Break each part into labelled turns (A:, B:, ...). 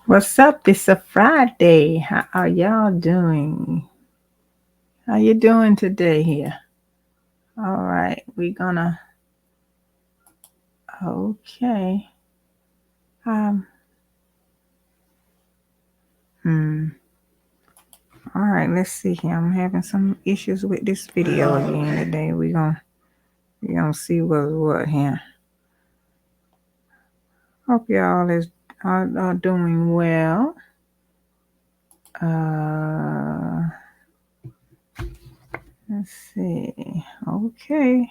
A: What's up? It's a Friday. How are y'all doing? How you doing today here? All right, we're gonna okay. Um hmm. All right, let's see here. I'm having some issues with this video again today. We gonna see what's what here. Hope y'all are doing well. Uh let's see. Okay.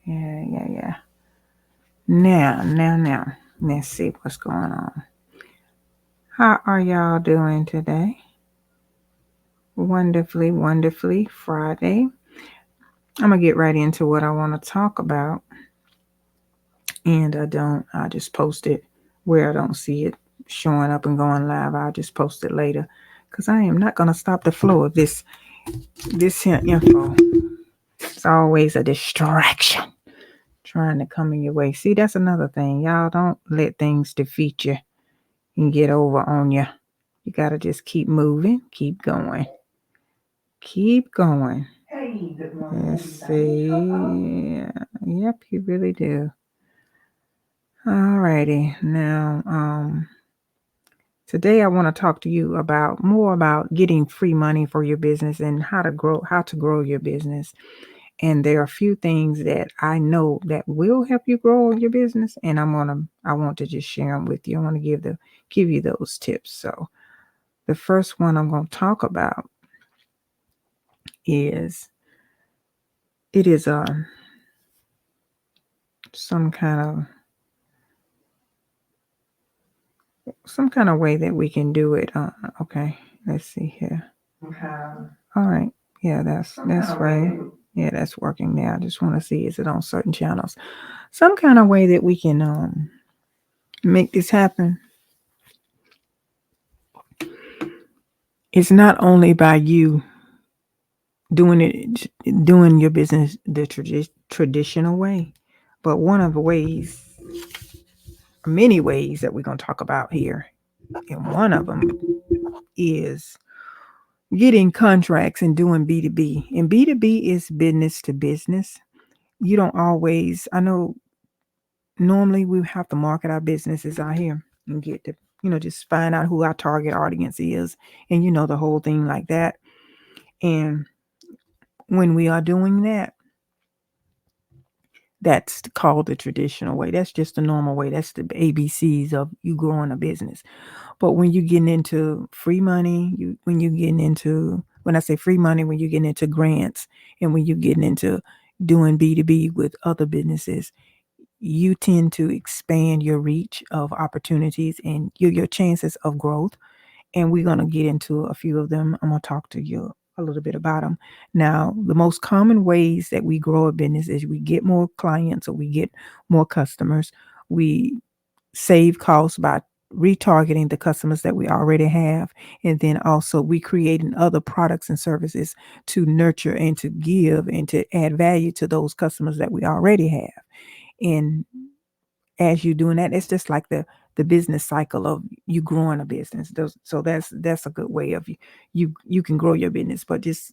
A: Yeah. Now. Let's see what's going on. How are y'all doing today? Wonderfully Friday. I'm gonna get right into what I want to talk about. And I just post it where I don't see it showing up and going live. I'll just post it later. Because I am not gonna stop the flow of this here info. It's always a distraction trying to come in your way. See, that's another thing. Y'all don't let things defeat you and get over on you. You gotta just keep moving, keep going. Keep going. Let's see. Yep, you really do. Alrighty. Now, today I want to talk to you about more about getting free money for your business and how to grow your business. And there are a few things that I know that will help you grow your business, and I want to just share them with you. I want to give you those tips. So, the first one I'm going to talk about is it is some kind of way that we can do it. Okay, let's see here. All right, yeah, that's right. Yeah, that's working now. I just want to see, is it on certain channels? Some kind of way that we can make this happen. It's not only by you doing your business the traditional way, but one of the ways, many ways that we're going to talk about here, and one of them is getting contracts and doing B2B. And B2B is business to business. You don't always, I know normally we have to market our businesses out here and get to, just find out who our target audience is and, the whole thing like that. And when we are doing that, that's called the traditional way. That's just the normal way. That's the ABCs of you growing a business. But when you're getting into free money, when I say free money, when you're getting into grants and when you're getting into doing B2B with other businesses, you tend to expand your reach of opportunities and your chances of growth. And we're going to get into a few of them. I'm going to talk to you a little bit about them. Now, the most common ways that we grow a business is we get more clients or we get more customers. We save costs by retargeting the customers that we already have. And then also we creating other products and services to nurture and to give and to add value to those customers that we already have. And as you doing that, it's just like the business cycle of you growing a business. So that's a good way of you can grow your business, but just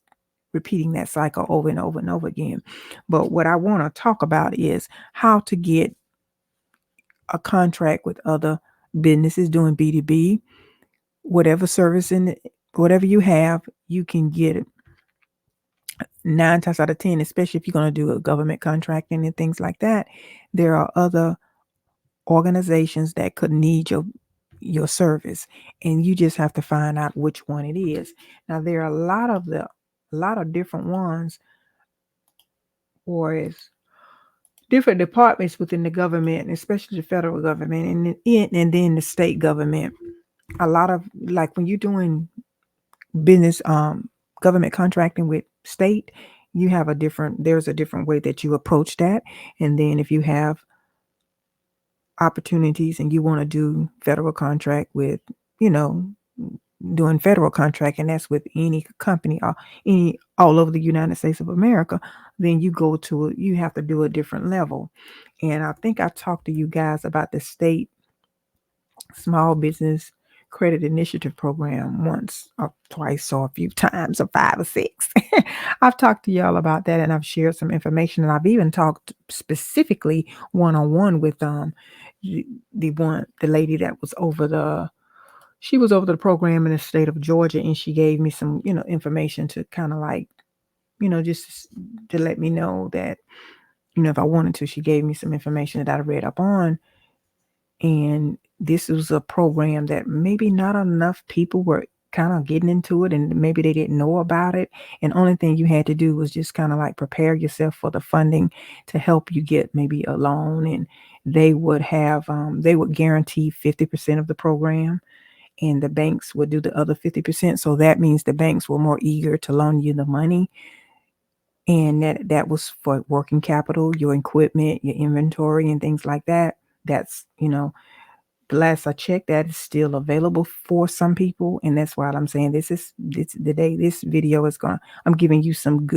A: repeating that cycle over and over and over again. But what I want to talk about is how to get a contract with other businesses doing B2B, whatever service whatever you have, you can get it 9 times out of 10, especially if you're going to do a government contracting and things like that. There are other organizations that could need your service, and you just have to find out which one it is. Now there are a lot of different ones, or it's different departments within the government, especially the federal government and then the state government. A lot of, like, when you're doing business government contracting with state, there's a different way that you approach that. And then if you have opportunities and you want to do federal contract with, you know, doing federal contract, and that's with any company or any all over the United States of America, then you have to do a different level. And I think I talked to you guys about the state Small Business Credit Initiative Program once or twice or a few times or 5 or 6. I've talked to y'all about that, and I've shared some information, and I've even talked specifically one-on-one with, the lady that was over she was over the program in the state of Georgia, and she gave me some, information to kinda, like, just to let me know that, if I wanted to. She gave me some information that I read up on, and this was a program that maybe not enough people were kinda getting into it, and maybe they didn't know about it, and only thing you had to do was just kinda, like, prepare yourself for the funding to help you get maybe a loan, and they would guarantee 50% of the program, and the banks would do the other 50%, so that means the banks were more eager to loan you the money, and that was for working capital, your equipment, your inventory, and things like that. That's, the last I checked, that is still available for some people, and that's why I'm saying this the day this video is gonna I'm giving you some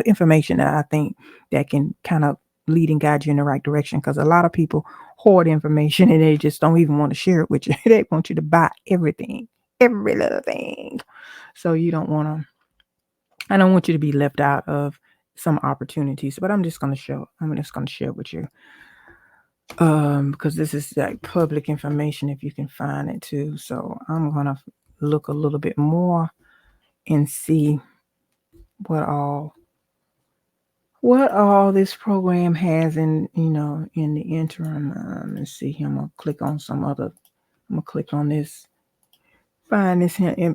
A: information that I think that can kind of lead and guide you in the right direction. Because a lot of people hoard information and they just don't even want to share it with you. They want you to buy everything, every little thing. So you don't want to. I don't want you to be left out of some opportunities. But I'm just gonna share with you because this is like public information if you can find it too. So I'm gonna look a little bit more and see what all what all this program has in the interim. Let's see. I'm gonna click on this. Find this here.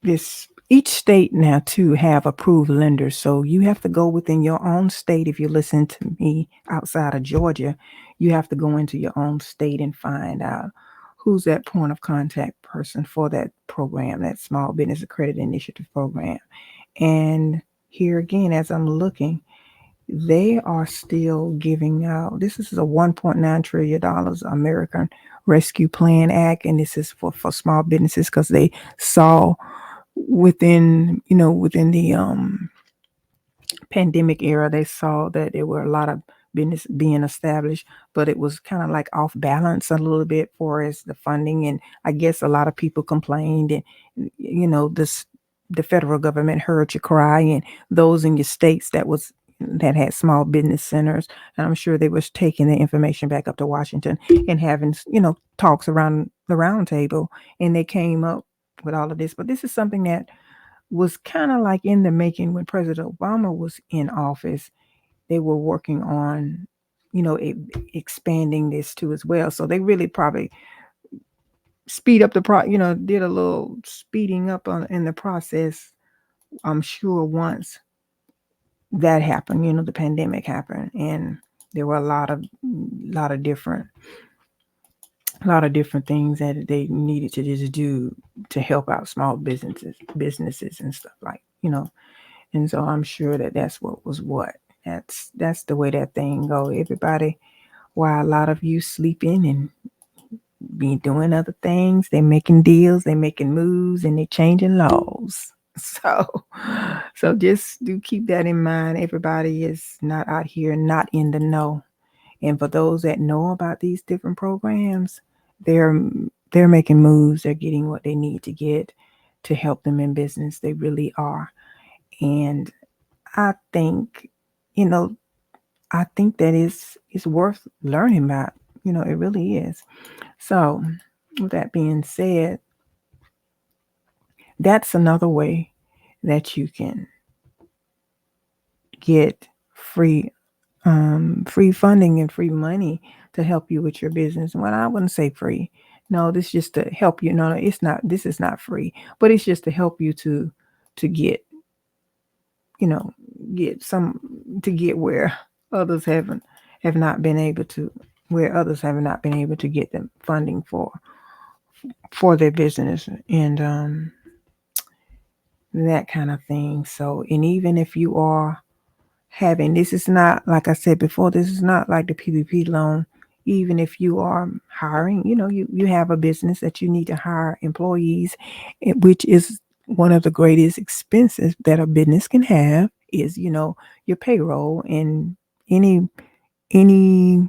A: This each state now too have approved lenders, so you have to go within your own state. If you listen to me outside of Georgia, you have to go into your own state and find out who's that point of contact person for that program, that Small Business Credit Initiative program. And here again, as I'm looking, they are still giving out. This is a $1.9 trillion American Rescue Plan Act, and this is for small businesses because they saw within the pandemic era, they saw that there were a lot of business being established, but it was kind of like off balance a little bit for as the funding. And I guess a lot of people complained, and this the federal government heard your cry, and those in your states that had small business centers, and I'm sure they was taking the information back up to Washington and having talks around the round table, and they came up with all of this. But this is something that was kind of like in the making when President Obama was in office. They were working on, expanding this too as well. So they really probably speed up did a little speeding up in the process. I'm sure once that happened, the pandemic happened, and there were a lot of different things that they needed to just do to help out small businesses and stuff and so I'm sure that that's what. That's the way that thing go. Everybody, while a lot of you sleeping and be doing other things, they making deals, they making moves, and they changing laws. So just do keep that in mind. Everybody is not out here, not in the know. And for those that know about these different programs, they're they're making moves. They're getting what they need to get to help them in business. They really are. And I think, you know, I think that is worth learning about. It really is. So, with that being said, that's another way that you can get free funding and free money to help you with your business. Well, I wouldn't say free. No, this is just to help you. No, it's not. This is not free, but it's just to help you to get you know get some to get where others have not been able to where others have not been able to get the funding for their business and that kind of thing. So, and even if you are having this is not like I said before, this is not like the PPP loan. Even if you are hiring, you have a business that you need to hire employees, which is one of the greatest expenses that a business can have is your payroll and any any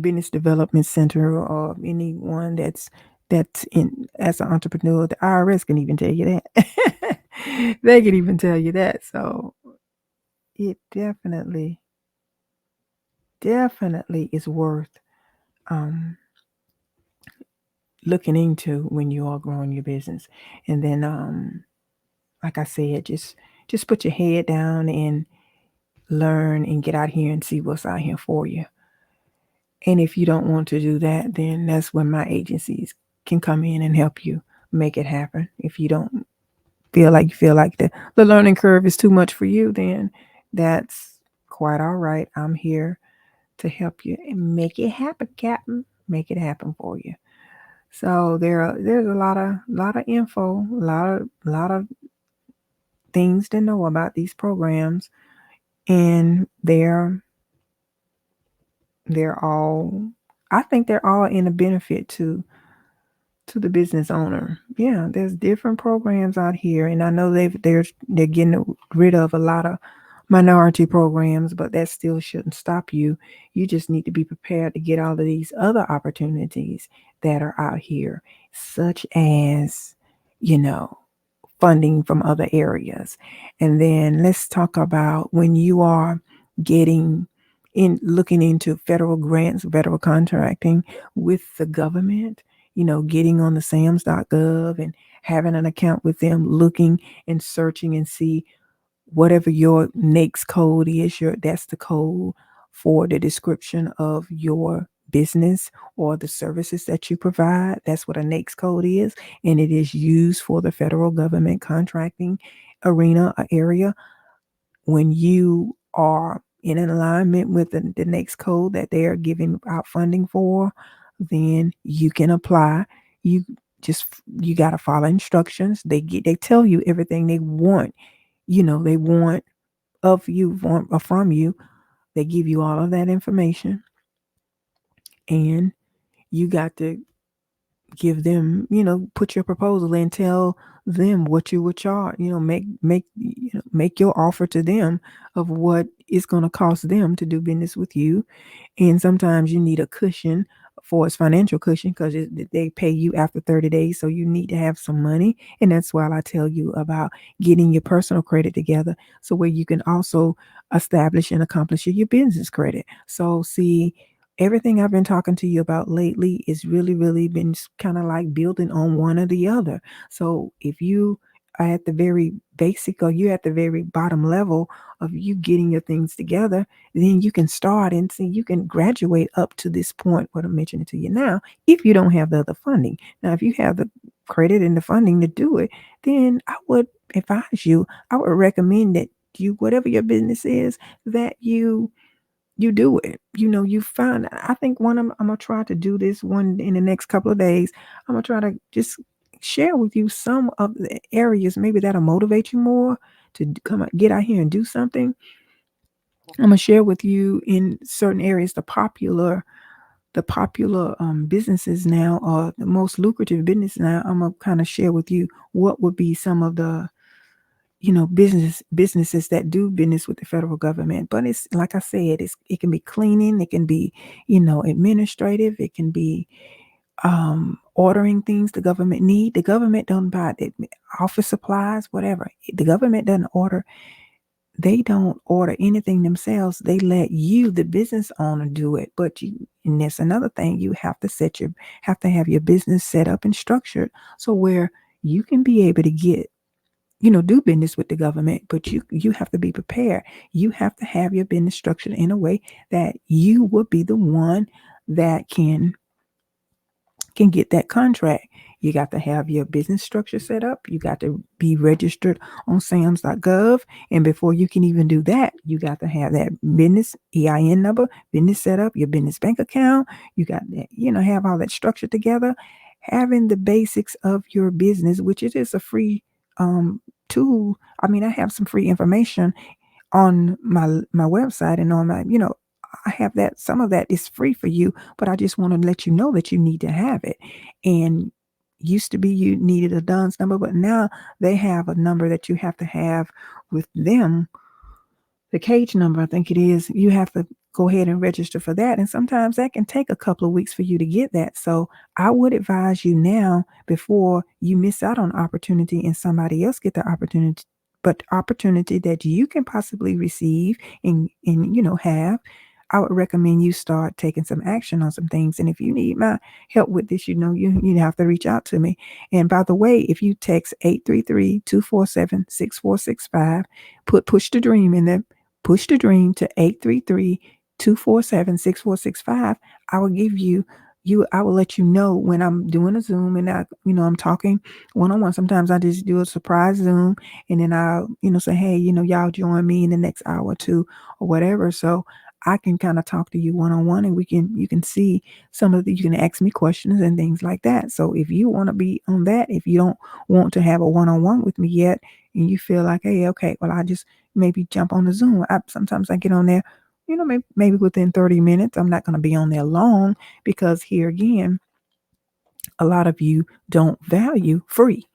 A: business development center or anyone that's in as an entrepreneur. The IRS can even tell you that. They can even tell you that. So it definitely is worth um, looking into when you are growing your business. And then, like I said, just put your head down and learn and get out here and see what's out here for you. And if you don't want to do that, then that's when my agencies can come in and help you make it happen. If you don't feel like the learning curve is too much for you, then that's quite all right. I'm here to help you and make it happen, Captain. Make it happen for you. So there's a lot of info, a lot of things to know about these programs, and they're all I think they're all in a benefit to the business owner. Yeah, there's different programs out here, and I know they're getting rid of a lot of minority programs, but that still shouldn't stop you. You just need to be prepared to get all of these other opportunities that are out here, such as, you know, funding from other areas. And then let's talk about when you are getting looking into federal grants, federal contracting with the government, getting on the SAMS.gov and having an account with them, looking and searching and see whatever your NAICS code is, that's the code for the description of your business or the services that you provide. That's what a NAICS code is, and it is used for the federal government contracting arena or area. When you are in alignment with the NAICS code that they are giving out funding for, then you can apply. You you got to follow instructions. They tell you everything they want. They want of you from you. They give you all of that information, and you got to give them, put your proposal and tell them what you would charge. Make your offer to them of what it's going to cost them to do business with you. And sometimes you need a cushion for its financial cushion because they pay you after 30 days. So you need to have some money. And that's why I tell you about getting your personal credit together so where you can also establish and accomplish your business credit. So see, everything I've been talking to you about lately is really, really been kind of like building on one or the other. So if you are at the very basic or you're at the very bottom level of you getting your things together, then you can start and see you can graduate up to this point, what I'm mentioning to you now, if you don't have the other funding. Now, if you have the credit and the funding to do it, then I would advise you, I would recommend that you, whatever your business is, that you do it. You find, I think I'm gonna try to do this one in the next couple of days. I'm gonna try to just share with you some of the areas maybe that'll motivate you more to get out here and do something. I'm gonna share with you in certain areas the popular businesses now, or the most lucrative business now. I'm gonna kind of share with you what would be some of the businesses that do business with the federal government. But it's like I said, it can be cleaning, it can be administrative, it can be ordering things the government need. The government don't buy it, office supplies, whatever. The government doesn't order. They don't order anything themselves. They let you, the business owner, do it. But and that's another thing. You have to have your business set up and structured so where you can be able to get do business with the government, but you have to be prepared. You have to have your business structured in a way that you will be the one that can get that contract. You got to have your business structure set up. You got to be registered on SAMS.gov. And before you can even do that, you got to have that business EIN number, business set up, your business bank account. You got that, have all that structure together. Having the basics of your business, which it is a free tool. I mean, I have some free information on my website and on my, I have that. Some of that is free for you, but I just want to let you know that you need to have it. And used to be you needed a DUNS number, but now they have a number that you have to have with them. The cage number, I think it is. You have to go ahead and register for that. And sometimes that can take a couple of weeks for you to get that. So I would advise you now before you miss out on opportunity and somebody else get the opportunity, but opportunity that you can possibly receive and have. I would recommend you start taking some action on some things. And if you need my help with this, you have to reach out to me. And by the way, if you text 833-247-6465, put push the dream in there, push the dream to 833-247-6465. I will give I will let you know when I'm doing a Zoom and I'm talking one on one. Sometimes I just do a surprise Zoom and then I'll say, hey, y'all join me in the next hour or two or whatever. So I can kind of talk to you one on one and you can see you can ask me questions and things like that. So if you want to be on that, if you don't want to have a one on one with me yet, and you feel like, hey, okay, well, I just maybe jump on the Zoom. Sometimes I get on there, maybe within 30 minutes. I'm not going to be on there long because here again, a lot of you don't value free.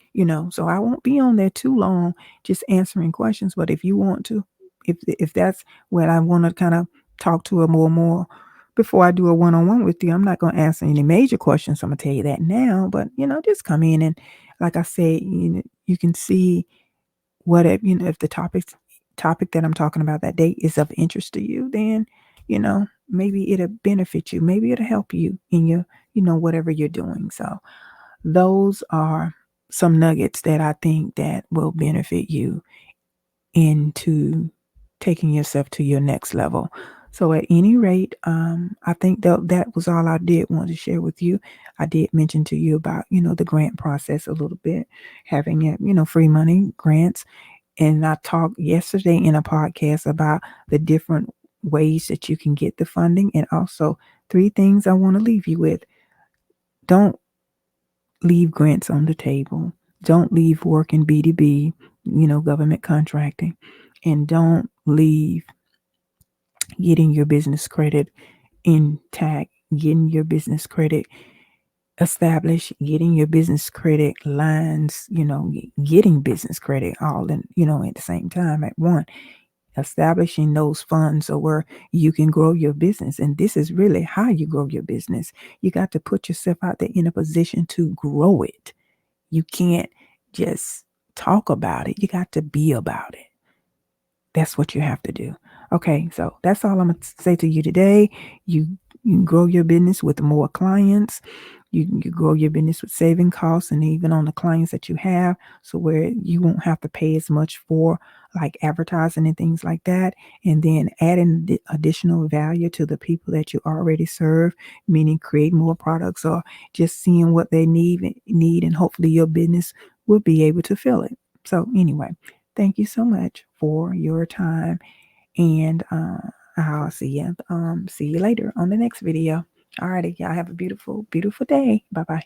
A: So I won't be on there too long just answering questions. But if you want to, if that's what I want to kind of talk to a more before I do a one-on-one with you, I'm not going to answer any major questions. I'm going to tell you that now, but just come in and like I said, you can see if the topic that I'm talking about that day is of interest to you, then, maybe it'll benefit you. Maybe it'll help you in your, whatever you're doing. So those are some nuggets that I think that will benefit you into taking yourself to your next level. So at any rate, I think that was all I did want to share with you. I did mention to you about, the grant process a little bit, having it, free money grants. And I talked yesterday in a podcast about the different ways that you can get the funding. And also 3 things I want to leave you with. Don't leave grants on the table. Don't leave working B2B, government contracting. And don't leave getting your business credit intact, getting your business credit established, getting your business credit lines, getting business credit all at the same time at one. Establishing those funds so where you can grow your business. And this is really how you grow your business. You got to put yourself out there in a position to grow it. You can't just talk about it. You got to be about it. That's what you have to do. Okay, so that's all I'm going to say to you today. You can grow your business with more clients. You grow your business with saving costs and even on the clients that you have, so where you won't have to pay as much for like advertising and things like that. And then adding the additional value to the people that you already serve, meaning create more products or just seeing what they need, and hopefully your business will be able to fill it. So anyway, thank you so much for your time, and I'll see you later on the next video. All righty, y'all have a beautiful, beautiful day. Bye bye.